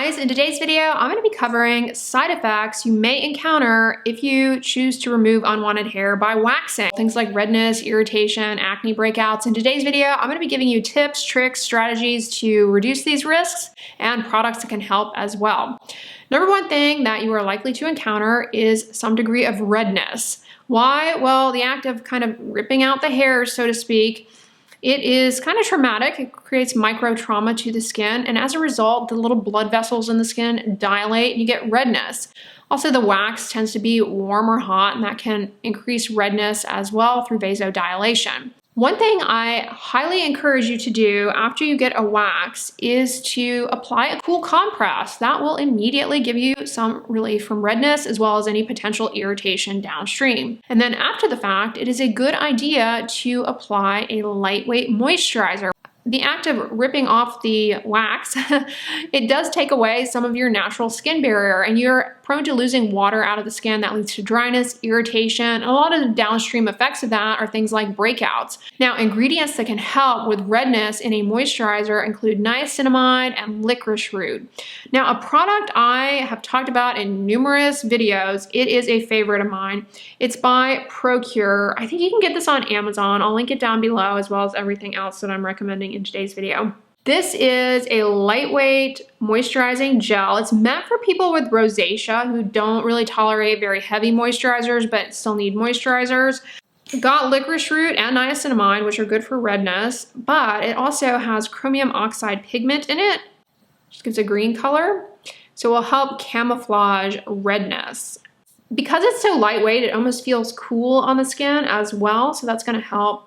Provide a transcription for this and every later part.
guys, in today's video, I'm going to be covering side effects you may encounter if you choose to remove unwanted hair by waxing. Things like redness, irritation, acne breakouts. In today's video, I'm going to be giving you tips, tricks, strategies to reduce these risks and products that can help as well. Number one thing that you are likely to encounter is some degree of redness. Why? Well, the act of kind of ripping out the hair, so to speak, it is kind of traumatic. It creates micro trauma to the skin, and as a result, the little blood vessels in the skin dilate and you get redness. Also, the wax tends to be warm or hot, and that can increase redness as well through vasodilation. One thing I highly encourage you to do after you get a wax is to apply a cool compress. That will immediately give you some relief from redness as well as any potential irritation downstream. And then after the fact, it is a good idea to apply a lightweight moisturizer. The act of ripping off the wax, it does take away some of your natural skin barrier, and you're prone to losing water out of the skin. That leads to dryness, irritation, and a lot of the downstream effects of that are things like breakouts. Now, ingredients that can help with redness in a moisturizer include niacinamide and licorice root. Now, a product I have talked about in numerous videos, it is a favorite of mine. It's by Procure. I think you can get this on Amazon. I'll link it down below as well as everything else that I'm recommending in today's video. This is a lightweight moisturizing gel. It's meant for people with rosacea who don't really tolerate very heavy moisturizers but still need moisturizers. Got licorice root and niacinamide, which are good for redness, but it also has chromium oxide pigment in it. Just gives a green color, so it will help camouflage redness. Because it's so lightweight, it almost feels cool on the skin as well, so that's going to help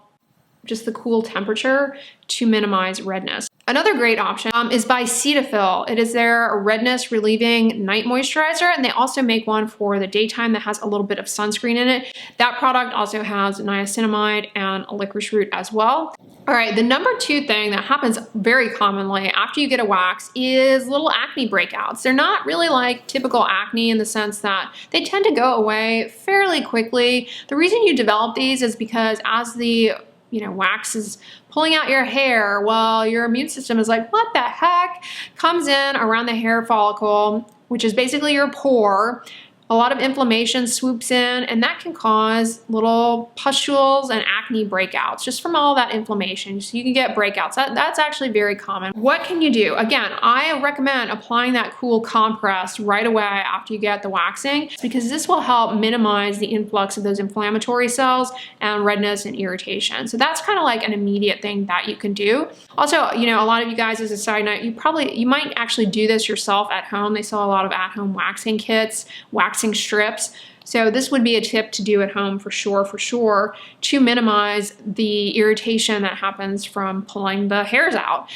just the cool temperature to minimize redness. Another great option is by Cetaphil. It is their redness relieving night moisturizer, and they also make one for the daytime that has a little bit of sunscreen in it. That product also has niacinamide and licorice root as well. All right, the number two thing that happens very commonly after you get a wax is little acne breakouts. They're not really like typical acne in the sense that they tend to go away fairly quickly. The reason you develop these is because as the wax is pulling out your hair, well, your immune system is like, what the heck? Comes in around the hair follicle, which is basically your pore. A lot of inflammation swoops in, and that can cause little pustules and acne breakouts just from all that inflammation. So you can get breakouts. That's actually very common. What can you do? Again, I recommend applying that cool compress right away after you get the waxing, because this will help minimize the influx of those inflammatory cells and redness and irritation. So that's kind of like an immediate thing that you can do. Also, a lot of you guys, as a side note, you might actually do this yourself at home. They sell a lot of at-home waxing kits, waxing strips. So this would be a tip to do at home for sure, to minimize the irritation that happens from pulling the hairs out.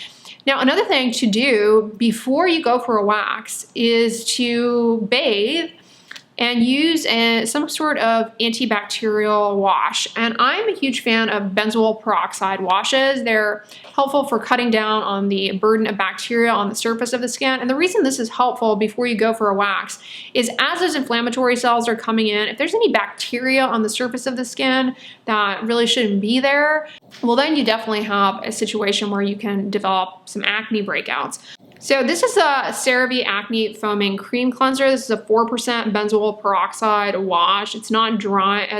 Now, another thing to do before you go for a wax is to bathe and use some sort of antibacterial wash. And I'm a huge fan of benzoyl peroxide washes. They're helpful for cutting down on the burden of bacteria on the surface of the skin. And the reason this is helpful before you go for a wax is as those inflammatory cells are coming in, if there's any bacteria on the surface of the skin that really shouldn't be there, well, then you definitely have a situation where you can develop some acne breakouts. So this is a CeraVe Acne Foaming Cream Cleanser. This is a 4% benzoyl peroxide wash. It's not drying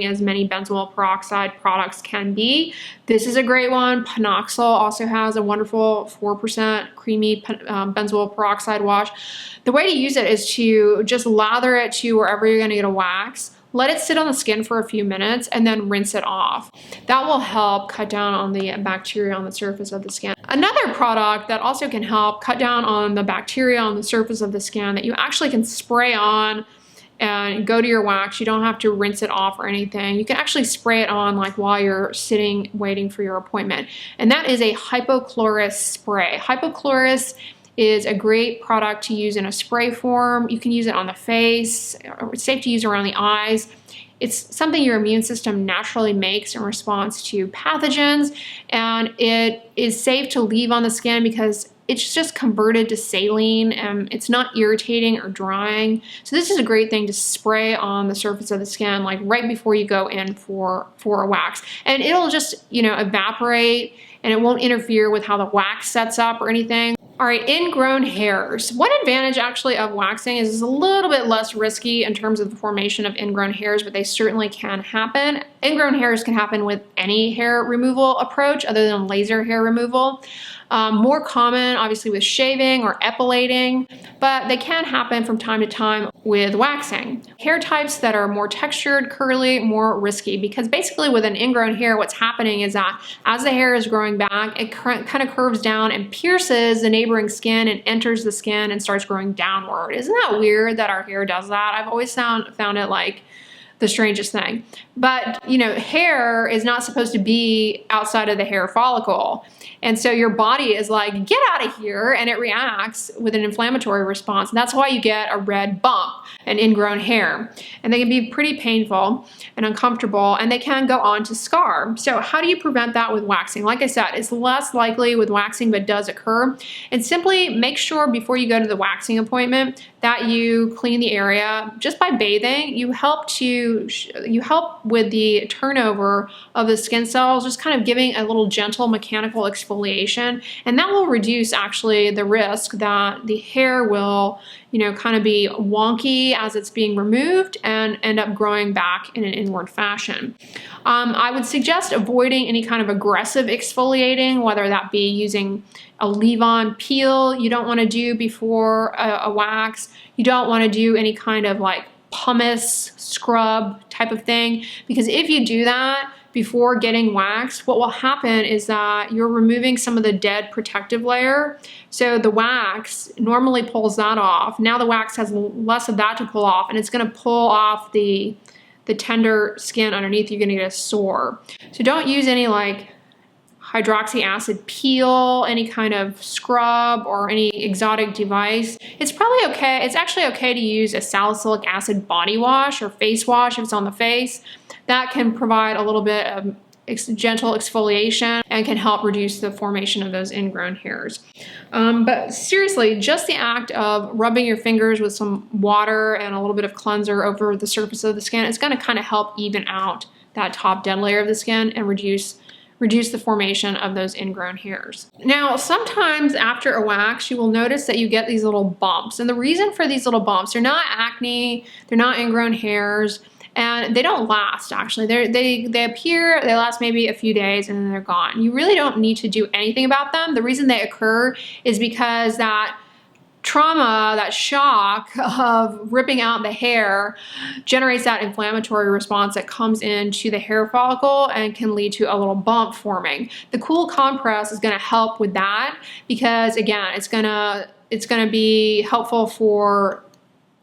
as many benzoyl peroxide products can be. This is a great one. Panoxyl also has a wonderful 4% creamy benzoyl peroxide wash. The way to use it is to just lather it to wherever you're going to get a wax. Let it sit on the skin for a few minutes and then rinse it off. That will help cut down on the bacteria on the surface of the skin. Another product that also can help cut down on the bacteria on the surface of the skin that you actually can spray on and go to your wax. You don't have to rinse it off or anything. You can actually spray it on like while you're sitting waiting for your appointment. And that is a hypochlorous spray. Hypochlorous is a great product to use in a spray form. You can use it on the face. It's safe to use around the eyes. It's something your immune system naturally makes in response to pathogens, and it is safe to leave on the skin because it's just converted to saline and it's not irritating or drying. So this is a great thing to spray on the surface of the skin like right before you go in for a wax. And it'll just, evaporate, and it won't interfere with how the wax sets up or anything. All right, ingrown hairs. One advantage actually of waxing is it's a little bit less risky in terms of the formation of ingrown hairs, but they certainly can happen. Ingrown hairs can happen with any hair removal approach other than laser hair removal. More common, obviously, with shaving or epilating, but they can happen from time to time with waxing. Hair types that are more textured, curly, more risky, because basically with an ingrown hair, what's happening is that as the hair is growing back, it kind of curves down and pierces the neighboring skin and enters the skin and starts growing downward. Isn't that weird that our hair does that? I've always found it like the strangest thing. But, you know, hair is not supposed to be outside of the hair follicle. And so your body is like, get out of here, and it reacts with an inflammatory response. And that's why you get a red bump, an ingrown hair. And they can be pretty painful and uncomfortable, and they can go on to scar. So how do you prevent that with waxing? Like I said, it's less likely with waxing, but does occur. And simply make sure before you go to the waxing appointment that you clean the area. Just by bathing, you help with the turnover of the skin cells, just kind of giving a little gentle mechanical exfoliation, and that will reduce actually the risk that the hair will, you know, kind of be wonky as it's being removed and end up growing back in an inward fashion. I would suggest avoiding any kind of aggressive exfoliating, whether that be using a leave-on peel you don't want to do before a wax. You don't want to do any kind of like pumice scrub type of thing, because if you do that before getting waxed, what will happen is that you're removing some of the dead protective layer. So the wax normally pulls that off. Now the wax has less of that to pull off, and it's going to pull off the tender skin underneath. You're going to get a sore. So don't use any like hydroxy acid peel, any kind of scrub, or any exotic device. It's probably okay. It's actually okay to use a salicylic acid body wash or face wash if it's on the face. That can provide a little bit of gentle exfoliation and can help reduce the formation of those ingrown hairs. But seriously, just the act of rubbing your fingers with some water and a little bit of cleanser over the surface of the skin, it's going to kind of help even out that top dead layer of the skin and reduce the formation of those ingrown hairs. Now, sometimes after a wax, you will notice that you get these little bumps. And the reason for these little bumps, they're not acne, they're not ingrown hairs, and they don't last, actually. They appear, they last maybe a few days, and then they're gone. You really don't need to do anything about them. The reason they occur is because that trauma, that shock of ripping out the hair generates that inflammatory response that comes into the hair follicle and can lead to a little bump forming. The cool compress is going to help with that because, again, it's going to be helpful for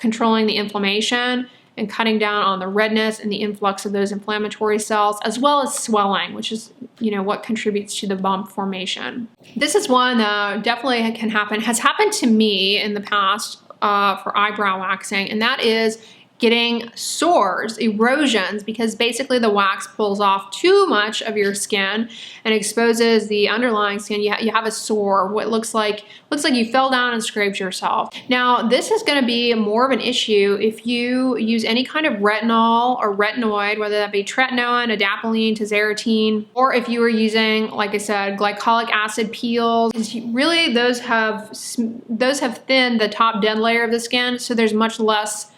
controlling the inflammation and cutting down on the redness and the influx of those inflammatory cells, as well as swelling, which is, you know, what contributes to the bump formation. This is one that definitely can happen, has happened to me in the past for eyebrow waxing, and that is getting sores, erosions, because basically the wax pulls off too much of your skin and exposes the underlying skin. You have a sore, what looks like you fell down and scraped yourself. Now, this is going to be more of an issue if you use any kind of retinol or retinoid, whether that be tretinoin, adapalene, tazarotene, or if you were using, like I said, glycolic acid peels. Really, those have thinned the top dead layer of the skin, so there's much less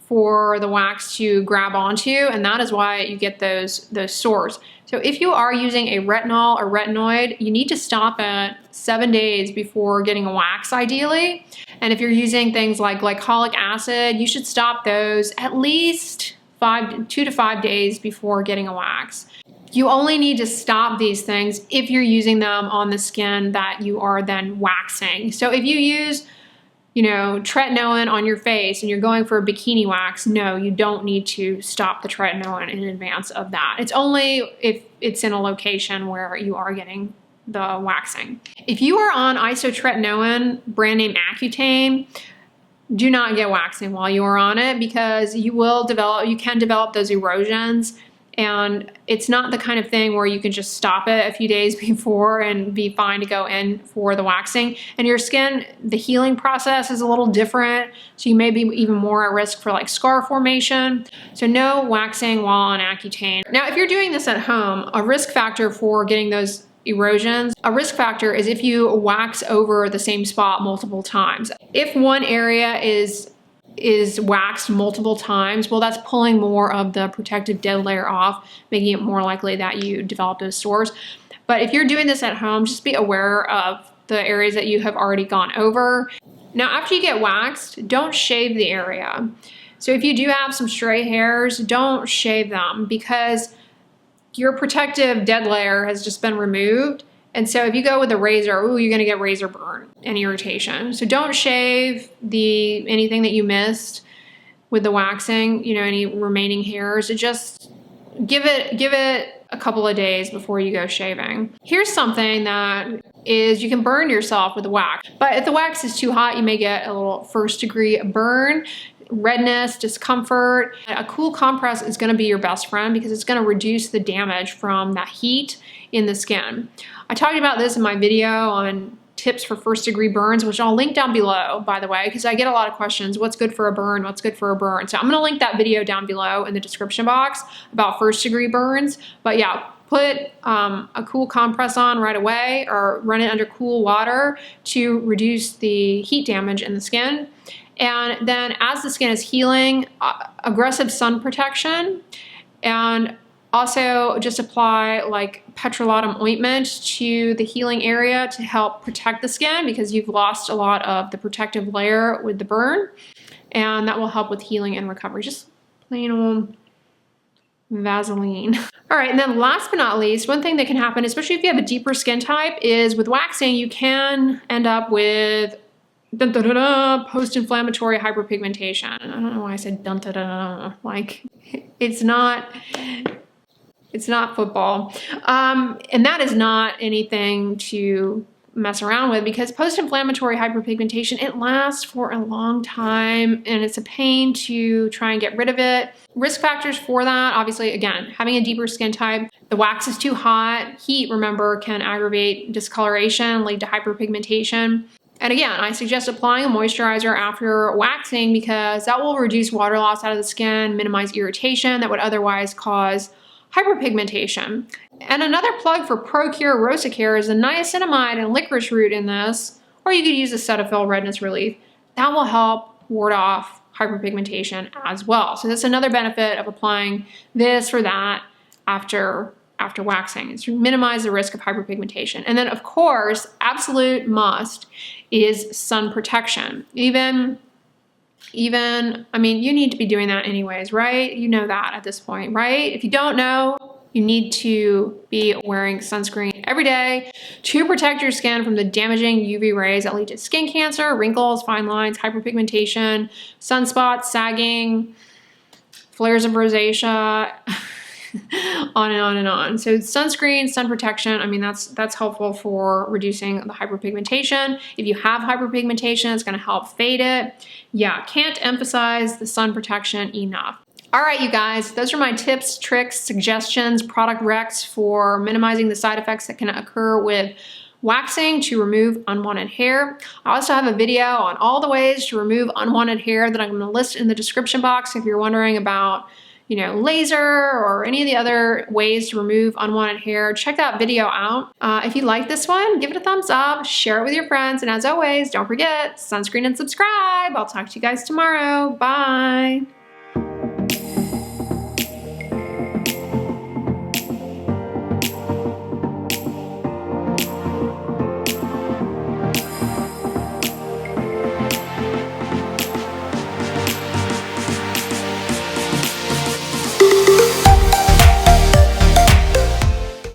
for the wax to grab onto, and that is why you get those sores. So if you are using a retinol or retinoid, you need to stop at 7 days before getting a wax, ideally. And if you're using things like glycolic acid, you should stop those at least 2 to 5 days before getting a wax. You only need to stop these things if you're using them on the skin that you are then waxing. So if you use, you know, tretinoin on your face and you're going for a bikini wax, no, you don't need to stop the tretinoin in advance of that. It's only if it's in a location where you are getting the waxing. If you are on isotretinoin, brand name Accutane, do not get waxing while you are on it because you can develop those erosions. And it's not the kind of thing where you can just stop it a few days before and be fine to go in for the waxing. And your skin, the healing process is a little different, so you may be even more at risk for like scar formation. So no waxing while on Accutane. Now, if you're doing this at home, a risk factor for getting those erosions. A risk factor is if you wax over the same spot multiple times. If one area is waxed multiple times, well, that's pulling more of the protective dead layer off, making it more likely that you develop those sores. But if you're doing this at home, just be aware of the areas that you have already gone over. Now, after you get waxed, don't shave the area. So if you do have some stray hairs, don't shave them because your protective dead layer has just been removed. And so if you go with a razor, ooh, you're gonna get razor burn and irritation. So don't shave anything that you missed with the waxing, you know, any remaining hairs. Just give it a couple of days before you go shaving. Here's something that is you can burn yourself with the wax, but if the wax is too hot, you may get a little first-degree burn, redness, discomfort. A cool compress is gonna be your best friend because it's gonna reduce the damage from that heat in the skin. I talked about this in my video on tips for first-degree burns, which I'll link down below, by the way, because I get a lot of questions. What's good for a burn? What's good for a burn? So I'm gonna link that video down below in the description box about first-degree burns. But yeah, put a cool compress on right away or run it under cool water to reduce the heat damage in the skin. And then as the skin is healing, aggressive sun protection, and also just apply like petrolatum ointment to the healing area to help protect the skin because you've lost a lot of the protective layer with the burn, and that will help with healing and recovery. Just plain old Vaseline. All right, and then last but not least, one thing that can happen, especially if you have a deeper skin type, is with waxing, you can end up with post-inflammatory hyperpigmentation. I don't know why I said like it's not football. And that is not anything to mess around with because post-inflammatory hyperpigmentation, it lasts for a long time and it's a pain to try and get rid of it. Risk factors for that, obviously, again, having a deeper skin type, the wax is too hot, heat, remember, can aggravate discoloration, lead to hyperpigmentation. And again, I suggest applying a moisturizer after waxing because that will reduce water loss out of the skin, minimize irritation that would otherwise cause hyperpigmentation. And another plug for ProCure Rosacare is the niacinamide and licorice root in this, or you could use a Cetaphil redness relief. That will help ward off hyperpigmentation as well. So that's another benefit of applying this or that after waxing, is to minimize the risk of hyperpigmentation. And then of course, absolute must is sun protection. Even, I mean, you need to be doing that anyways, right? You know that at this point, right? If you don't know, you need to be wearing sunscreen every day to protect your skin from the damaging UV rays that lead to skin cancer, wrinkles, fine lines, hyperpigmentation, sunspots, sagging, flares of rosacea, on and on and on. So sunscreen, sun protection, I mean, that's helpful for reducing the hyperpigmentation. If you have hyperpigmentation, it's gonna help fade it. Yeah, can't emphasize the sun protection enough. All right, you guys, those are my tips, tricks, suggestions, product recs for minimizing the side effects that can occur with waxing to remove unwanted hair. I also have a video on all the ways to remove unwanted hair that I'm gonna list in the description box if you're wondering about, you know, laser or any of the other ways to remove unwanted hair. Check that video out. If you like this one, give it a thumbs up, share it with your friends, and as always, don't forget, sunscreen and subscribe. I'll talk to you guys tomorrow. Bye.